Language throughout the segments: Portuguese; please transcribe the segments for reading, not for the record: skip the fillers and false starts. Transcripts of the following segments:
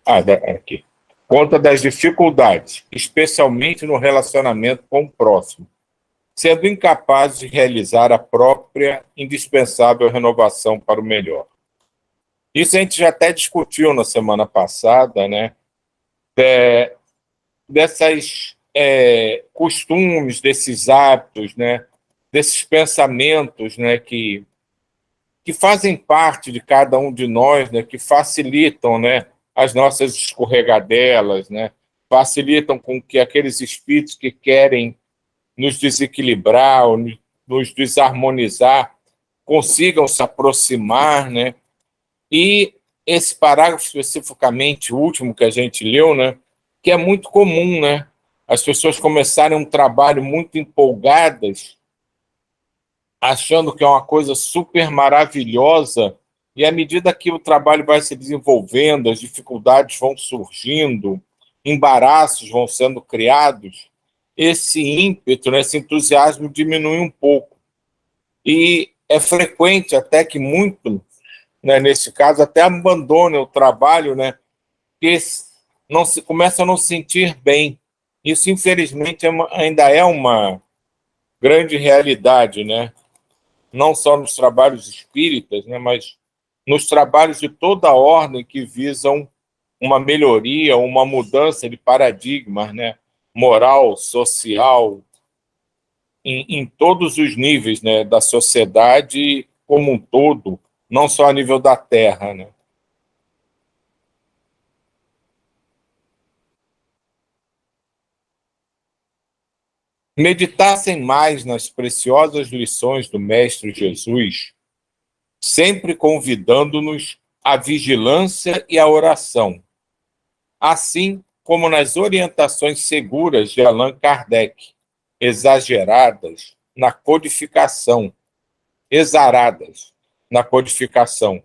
Aqui. Conta das dificuldades, especialmente no relacionamento com o próximo, sendo incapaz de realizar a própria indispensável renovação para o melhor. Isso a gente já até discutiu na semana passada, né? Dessas costumes, desses hábitos, né? Desses pensamentos, né? Que fazem parte de cada um de nós, né? Que facilitam, né? As nossas escorregadelas, né? Facilitam com que aqueles espíritos que querem nos desequilibrar ou nos desarmonizar consigam se aproximar, né? E esse parágrafo especificamente, o último que a gente leu, né? Que é muito comum, né? As pessoas começarem um trabalho muito empolgadas, achando que é uma coisa super maravilhosa, e à medida que o trabalho vai se desenvolvendo, as dificuldades vão surgindo, embaraços vão sendo criados, esse ímpeto, né, esse entusiasmo diminui um pouco. E é frequente até que muito, né, nesse caso, até abandonem o trabalho, né, que começam a não se sentir bem. Isso, infelizmente, ainda é uma grande realidade, né? Não só nos trabalhos espíritas, né, mas nos trabalhos de toda a ordem que visam uma melhoria, uma mudança de paradigmas, né, moral, social, em todos os níveis, né, da sociedade como um todo, não só a nível da Terra, né? Meditassem mais nas preciosas lições do Mestre Jesus, sempre convidando-nos à vigilância e à oração, assim como nas orientações seguras de Allan Kardec, exageradas na codificação, exaradas na codificação,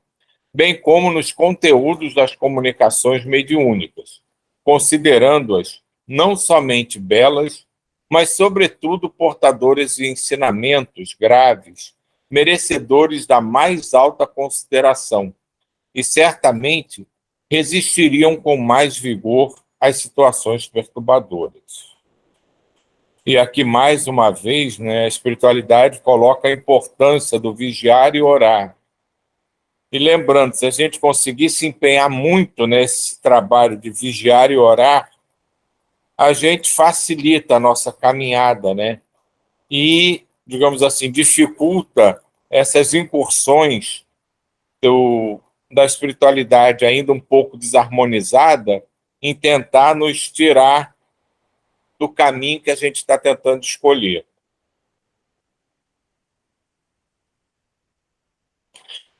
bem como nos conteúdos das comunicações mediúnicas, considerando-as não somente belas, mas, sobretudo, portadoras de ensinamentos graves, merecedores da mais alta consideração, e certamente resistiriam com mais vigor às situações perturbadoras. E aqui, mais uma vez, né, a espiritualidade coloca a importância do vigiar e orar. E lembrando, se a gente conseguir se empenhar muito nesse trabalho de vigiar e orar, a gente facilita a nossa caminhada, né? E, digamos assim, dificulta essas incursões da espiritualidade ainda um pouco desarmonizada em tentar nos tirar do caminho que a gente está tentando escolher.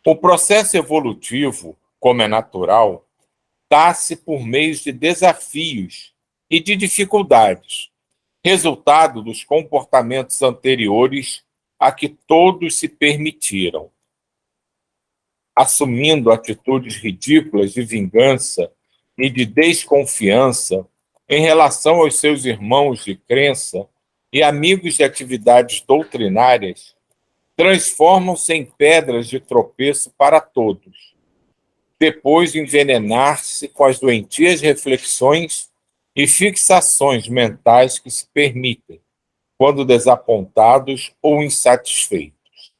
O processo evolutivo, como é natural, dá-se por meios de desafios e de dificuldades, resultado dos comportamentos anteriores a que todos se permitiram, assumindo atitudes ridículas de vingança e de desconfiança em relação aos seus irmãos de crença e amigos de atividades doutrinárias, transformam-se em pedras de tropeço para todos, depois de envenenar-se com as doentias reflexões e fixações mentais que se permitem, quando desapontados ou insatisfeitos.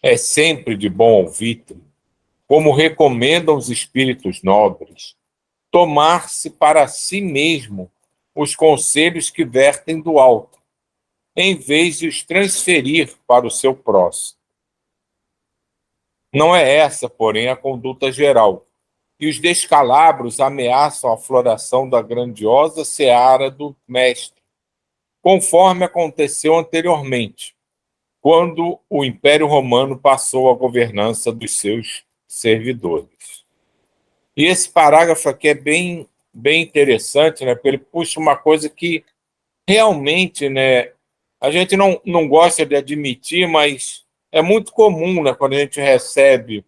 É sempre de bom alvitre, como recomendam os espíritos nobres, tomar-se para si mesmo os conselhos que vertem do alto, em vez de os transferir para o seu próximo. Não é essa, porém, a conduta geral, e os descalabros ameaçam a floração da grandiosa seara do mestre, conforme aconteceu anteriormente, quando o Império Romano passou à governança dos seus servidores. E esse parágrafo aqui é bem interessante, né? Porque ele puxa uma coisa que realmente, né, a gente não gosta de admitir, mas é muito comum, né, quando a gente recebe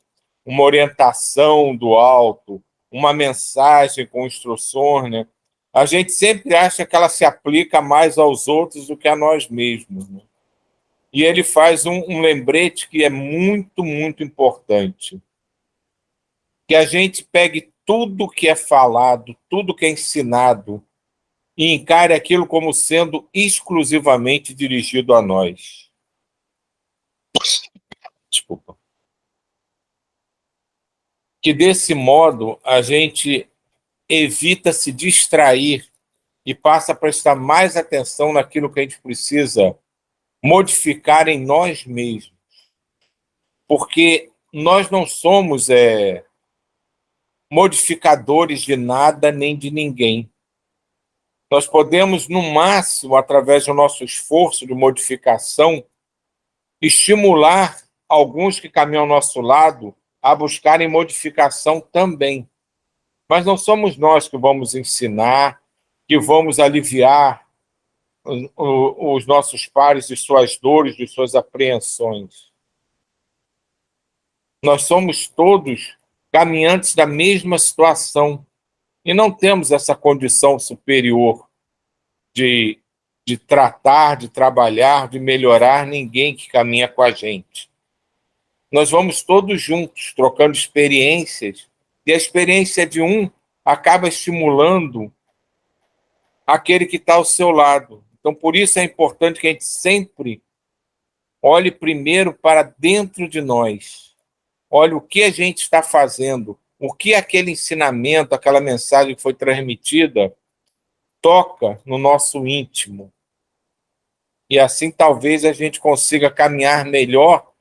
uma orientação do alto, uma mensagem com instruções, né, a gente sempre acha que ela se aplica mais aos outros do que a nós mesmos, né? E ele faz um lembrete que é muito, muito importante. Que a gente pegue tudo que é falado, tudo que é ensinado, e encare aquilo como sendo exclusivamente dirigido a nós. Desculpa. Que desse modo a gente evita se distrair e passa a prestar mais atenção naquilo que a gente precisa modificar em nós mesmos. Porque nós não somos modificadores de nada nem de ninguém. Nós podemos, no máximo, através do nosso esforço de modificação, estimular alguns que caminham ao nosso lado a buscarem modificação também. Mas não somos nós que vamos ensinar, que vamos aliviar os nossos pares de suas dores, de suas apreensões. Nós somos todos caminhantes da mesma situação e não temos essa condição superior de tratar, de trabalhar, de melhorar ninguém que caminha com a gente. Nós vamos todos juntos, trocando experiências, e a experiência de um acaba estimulando aquele que está ao seu lado. Então, por isso é importante que a gente sempre olhe primeiro para dentro de nós. Olhe o que a gente está fazendo, o que aquele ensinamento, aquela mensagem que foi transmitida toca no nosso íntimo. E assim talvez a gente consiga caminhar melhor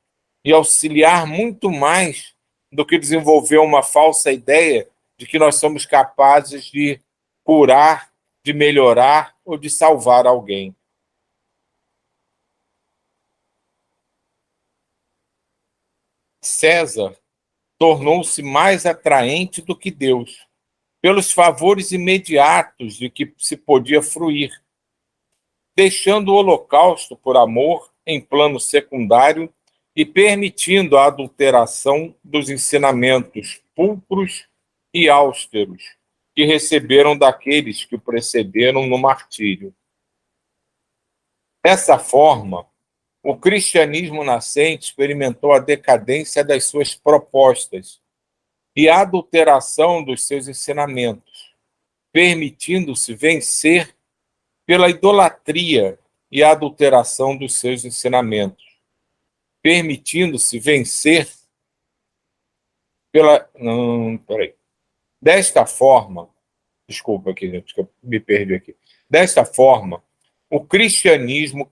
e auxiliar muito mais do que desenvolver uma falsa ideia de que nós somos capazes de curar, de melhorar ou de salvar alguém. César tornou-se mais atraente do que Deus, pelos favores imediatos de que se podia fruir, deixando o holocausto por amor em plano secundário e permitindo a adulteração dos ensinamentos pulcros e austeros que receberam daqueles que o precederam no martírio. Dessa forma, o cristianismo nascente experimentou a decadência das suas propostas e a adulteração dos seus ensinamentos, permitindo-se vencer pela idolatria e a adulteração dos seus ensinamentos, permitindo-se vencer pela... peraí. Desta forma, desculpa aqui, gente, que eu me perdi aqui. Desta forma, o cristianismo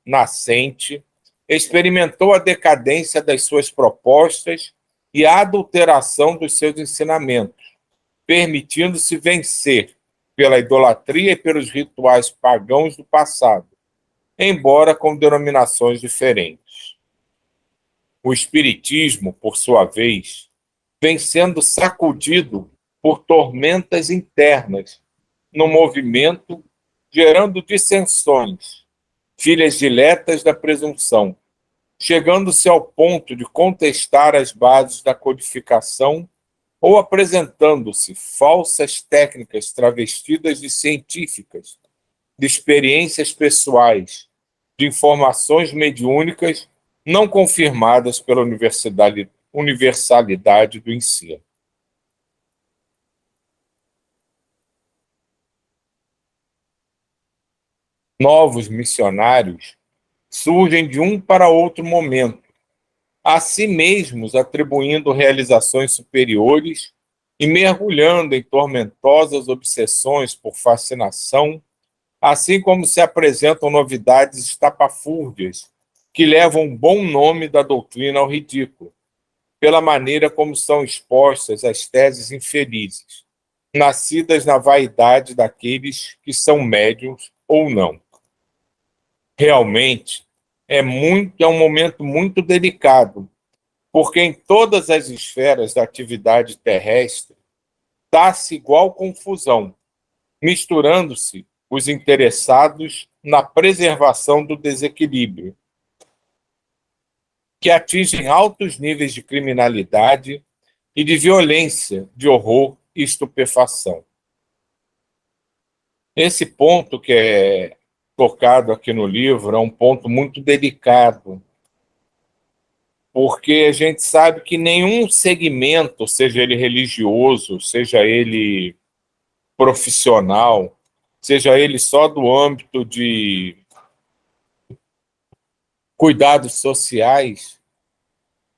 nascente experimentou a decadência das suas propostas e a adulteração dos seus ensinamentos, permitindo-se vencer pela idolatria e pelos rituais pagãos do passado, embora com denominações diferentes. O espiritismo, por sua vez, vem sendo sacudido por tormentas internas no movimento, gerando dissensões, filhas diletas da presunção, chegando-se ao ponto de contestar as bases da codificação ou apresentando-se falsas técnicas travestidas de científicas, de experiências pessoais, de informações mediúnicas não confirmadas pela universalidade do ensino. Novos missionários surgem de um para outro momento, a si mesmos atribuindo realizações superiores e mergulhando em tormentosas obsessões por fascinação, assim como se apresentam novidades estapafúrdias que levam o bom nome da doutrina ao ridículo, pela maneira como são expostas as teses infelizes, nascidas na vaidade daqueles que são médiuns ou não. Realmente, é um momento muito delicado, porque em todas as esferas da atividade terrestre dá-se igual confusão, misturando-se os interessados na preservação do desequilíbrio, que atingem altos níveis de criminalidade e de violência, de horror e estupefação. Esse ponto que é tocado aqui no livro é um ponto muito delicado, porque a gente sabe que nenhum segmento, seja ele religioso, seja ele profissional, seja ele só do âmbito de cuidados sociais,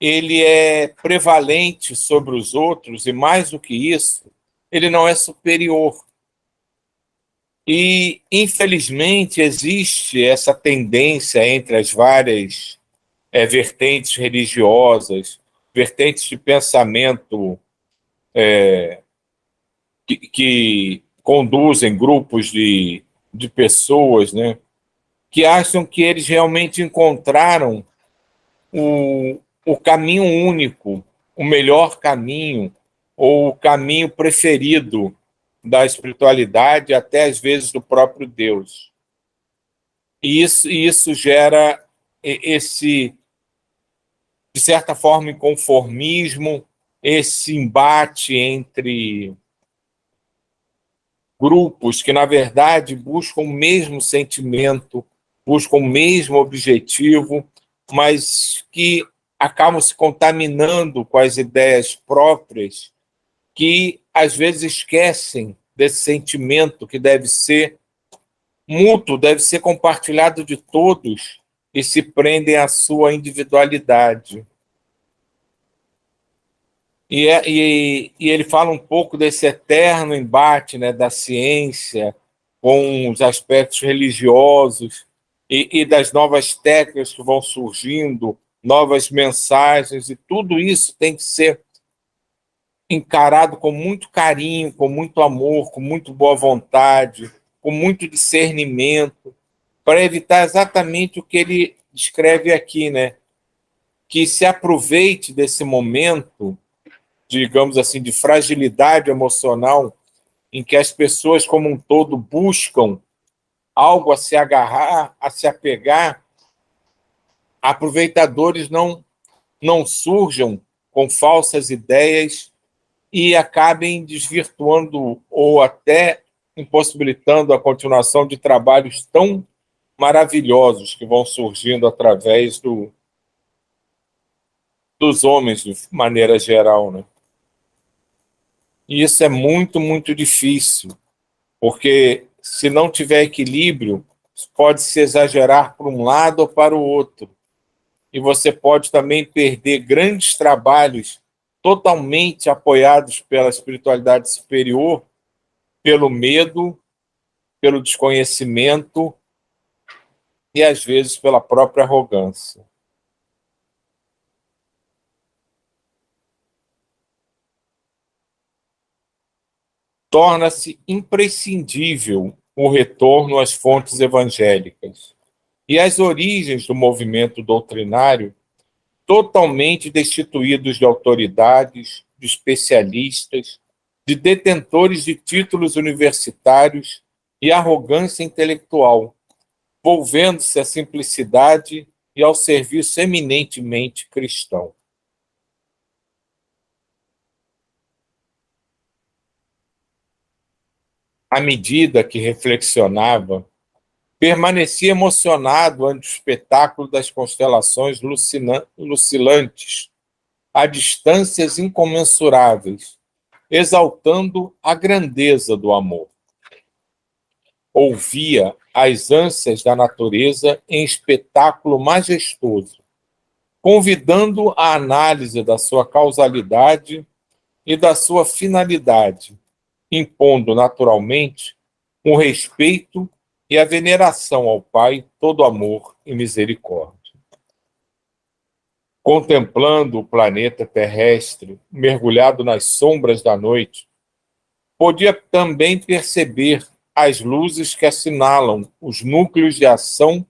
ele é prevalente sobre os outros e, mais do que isso, ele não é superior. E, infelizmente, existe essa tendência entre as várias vertentes religiosas, vertentes de pensamento que conduzem grupos de pessoas, né, que acham que eles realmente encontraram o caminho único, o melhor caminho, ou o caminho preferido da espiritualidade, até às vezes do próprio Deus. E isso gera esse, de certa forma, inconformismo, esse embate entre grupos que, na verdade, buscam o mesmo sentimento, buscam o mesmo objetivo, mas que acabam se contaminando com as ideias próprias, que às vezes esquecem desse sentimento que deve ser mútuo, deve ser compartilhado de todos, e se prendem à sua individualidade. E ele fala um pouco desse eterno embate, né, da ciência com os aspectos religiosos e das novas técnicas que vão surgindo, novas mensagens, e tudo isso tem que ser encarado com muito carinho, com muito amor, com muito boa vontade, com muito discernimento, para evitar exatamente o que ele descreve aqui, né? Que se aproveite desse momento, digamos assim, de fragilidade emocional, em que as pessoas como um todo buscam algo a se agarrar, a se apegar, aproveitadores não surjam com falsas ideias e acabem desvirtuando ou até impossibilitando a continuação de trabalhos tão maravilhosos que vão surgindo através dos homens, de maneira geral, né? E isso é muito, muito difícil, porque se não tiver equilíbrio, pode se exagerar para um lado ou para o outro. E você pode também perder grandes trabalhos totalmente apoiados pela espiritualidade superior, pelo medo, pelo desconhecimento e, às vezes, pela própria arrogância. Torna-se imprescindível o retorno às fontes evangélicas e às origens do movimento doutrinário, totalmente destituídos de autoridades, de especialistas, de detentores de títulos universitários e arrogância intelectual, volvendo-se à simplicidade e ao serviço eminentemente cristão. À medida que reflexionava, permanecia emocionado ante o espetáculo das constelações lucilantes, a distâncias incomensuráveis, exaltando a grandeza do amor. Ouvia as ânsias da natureza em espetáculo majestoso, convidando a análise da sua causalidade e da sua finalidade, impondo naturalmente o respeito e a veneração ao Pai, todo amor e misericórdia. Contemplando o planeta terrestre mergulhado nas sombras da noite, podia também perceber as luzes que assinalam os núcleos de ação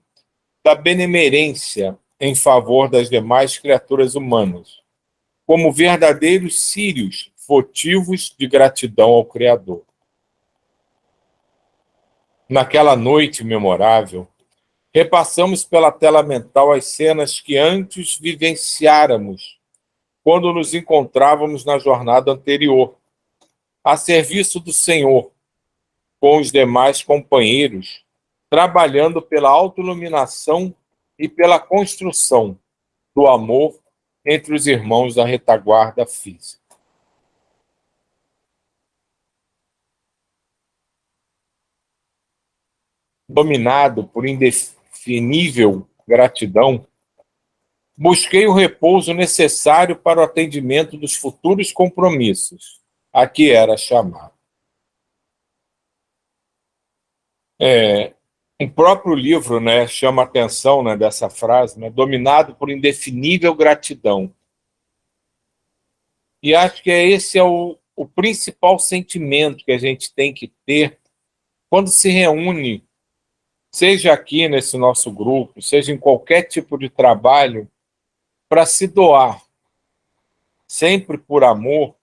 da benemerência em favor das demais criaturas humanas, como verdadeiros círios votivos de gratidão ao Criador. Naquela noite memorável, repassamos pela tela mental as cenas que antes vivenciáramos quando nos encontrávamos na jornada anterior, a serviço do Senhor, com os demais companheiros, trabalhando pela autoiluminação e pela construção do amor entre os irmãos da retaguarda física. Dominado por indefinível gratidão, busquei o repouso necessário para o atendimento dos futuros compromissos a que era chamado. O próprio livro, né, chama a atenção, né, dessa frase, né, dominado por indefinível gratidão. E acho que esse é o principal sentimento que a gente tem que ter quando se reúne, seja aqui nesse nosso grupo, seja em qualquer tipo de trabalho, para se doar, sempre por amor,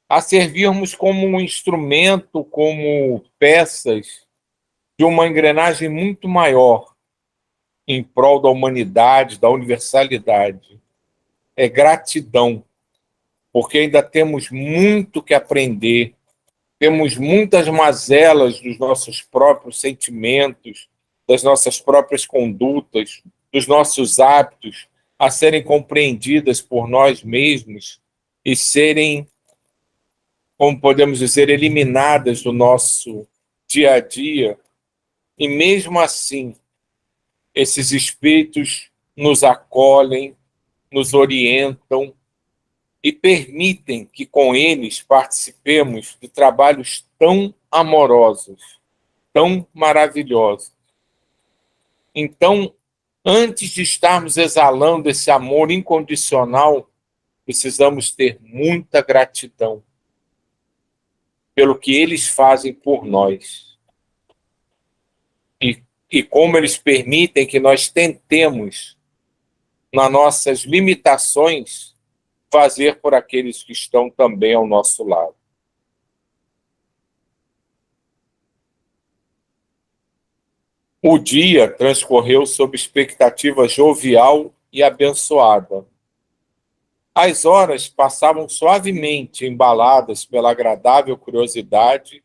a servirmos como um instrumento, como peças de uma engrenagem muito maior em prol da humanidade, da universalidade. É gratidão, porque ainda temos muito que aprender, temos muitas mazelas dos nossos próprios sentimentos, das nossas próprias condutas, dos nossos hábitos a serem compreendidas por nós mesmos e serem, como podemos dizer, eliminadas do nosso dia a dia. E mesmo assim, esses espíritos nos acolhem, nos orientam e permitem que com eles participemos de trabalhos tão amorosos, tão maravilhosos. Então, antes de estarmos exalando esse amor incondicional, precisamos ter muita gratidão pelo que eles fazem por nós. E como eles permitem que nós tentemos, nas nossas limitações, fazer por aqueles que estão também ao nosso lado. O dia transcorreu sob expectativa jovial e abençoada. As horas passavam suavemente, embaladas pela agradável curiosidade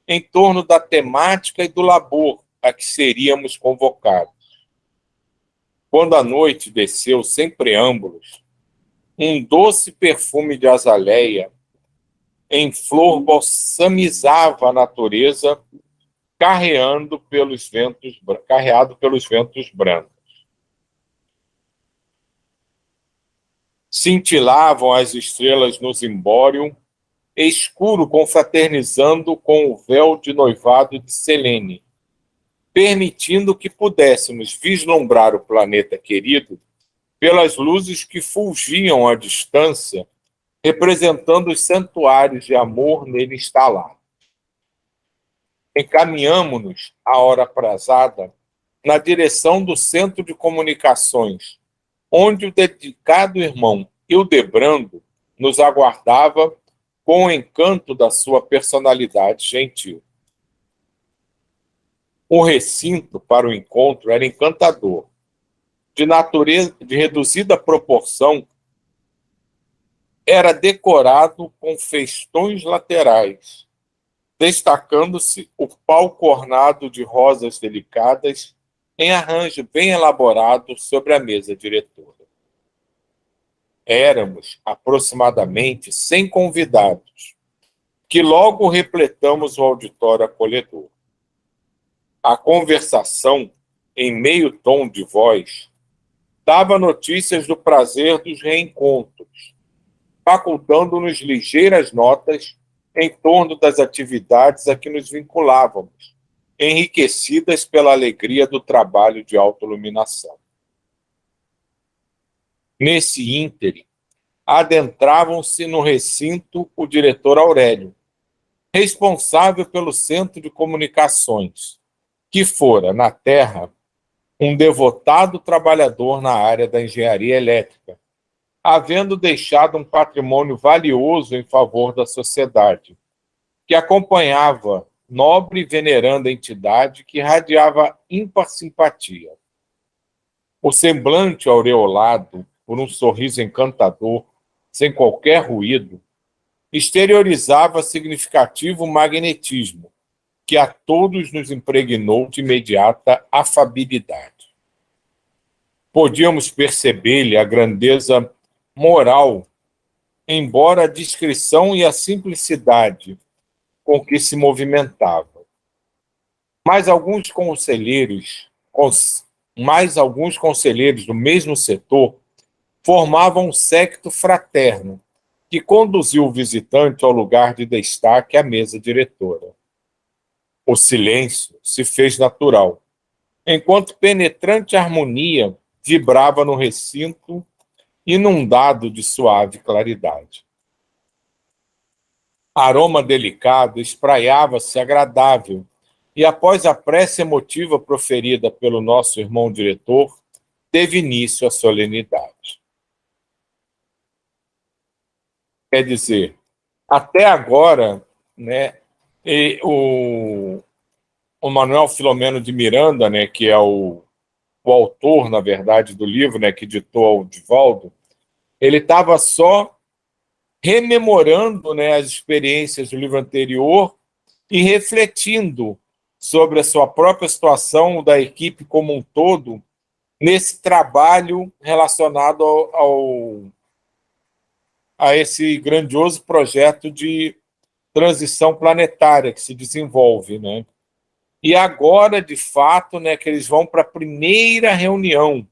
em torno da temática e do labor a que seríamos convocados. Quando a noite desceu sem preâmbulos, um doce perfume de azaleia em flor balsamizava a natureza, carreado pelos ventos brancos. Cintilavam as estrelas no zimbório, escuro confraternizando com o véu de noivado de Selene, permitindo que pudéssemos vislumbrar o planeta querido pelas luzes que fulgiam à distância, representando os santuários de amor nele instalados. Encaminhamo-nos, à hora aprazada, na direção do centro de comunicações, onde o dedicado irmão Hildebrando nos aguardava com o encanto da sua personalidade gentil. O recinto para o encontro era encantador, de reduzida proporção, era decorado com festões laterais, destacando-se o palco ornado de rosas delicadas em arranjo bem elaborado sobre a mesa diretora. Éramos aproximadamente 100 convidados, que logo repletamos o auditório acolhedor. A conversação, em meio tom de voz, dava notícias do prazer dos reencontros, facultando-nos ligeiras notas em torno das atividades a que nos vinculávamos, enriquecidas pela alegria do trabalho de autoiluminação. Nesse ínterim, adentravam-se no recinto o diretor Aurélio, responsável pelo Centro de Comunicações, que fora, na Terra, um devotado trabalhador na área da engenharia elétrica, havendo deixado um patrimônio valioso em favor da sociedade, que acompanhava nobre e veneranda entidade que irradiava ímpar simpatia. O semblante aureolado por um sorriso encantador, sem qualquer ruído, exteriorizava significativo magnetismo, que a todos nos impregnou de imediata afabilidade. podíamos perceber-lhe a grandeza moral, embora a discrição e a simplicidade com que se movimentava. Mas alguns conselheiros do mesmo setor formavam um séquito fraterno que conduziu o visitante ao lugar de destaque à mesa diretora. O silêncio se fez natural, enquanto penetrante harmonia vibrava no recinto inundado de suave claridade. Aroma delicado espraiava-se agradável, e após a prece emotiva proferida pelo nosso irmão diretor, teve início a solenidade. Quer dizer, até agora, né, o Manuel Filomeno de Miranda, né, que é o autor, na verdade, do livro, né, que ditou ao Divaldo, ele estava só rememorando, né, as experiências do livro anterior e refletindo sobre a sua própria situação, da equipe como um todo, nesse trabalho relacionado a esse grandioso projeto de transição planetária que se desenvolve, né? E agora, de fato, né, que eles vão para a primeira reunião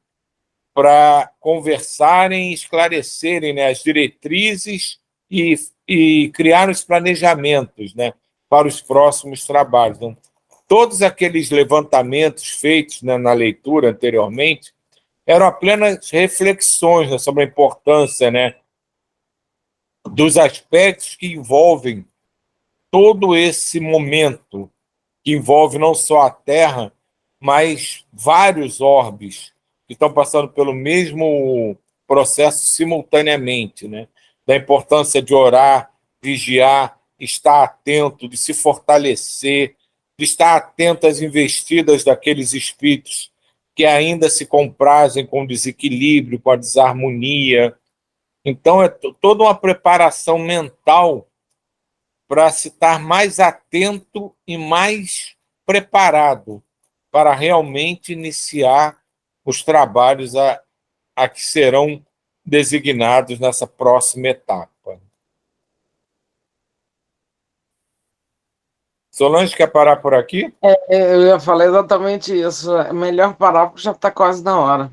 para conversarem e esclarecerem, né, as diretrizes e criar os planejamentos, né, para os próximos trabalhos. Então, todos aqueles levantamentos feitos, né, na leitura anteriormente eram apenas reflexões, né, sobre a importância, né, dos aspectos que envolvem todo esse momento, que envolve não só a Terra, mas vários orbes que estão passando pelo mesmo processo simultaneamente, né? Da importância de orar, vigiar, estar atento, de se fortalecer, de estar atento às investidas daqueles espíritos que ainda se comprazem com o desequilíbrio, com a desarmonia. Então, é toda uma preparação mental para se estar mais atento e mais preparado para realmente iniciar os trabalhos a que serão designados nessa próxima etapa. Solange, quer parar por aqui? Eu ia falar exatamente isso. É melhor parar porque já está quase na hora.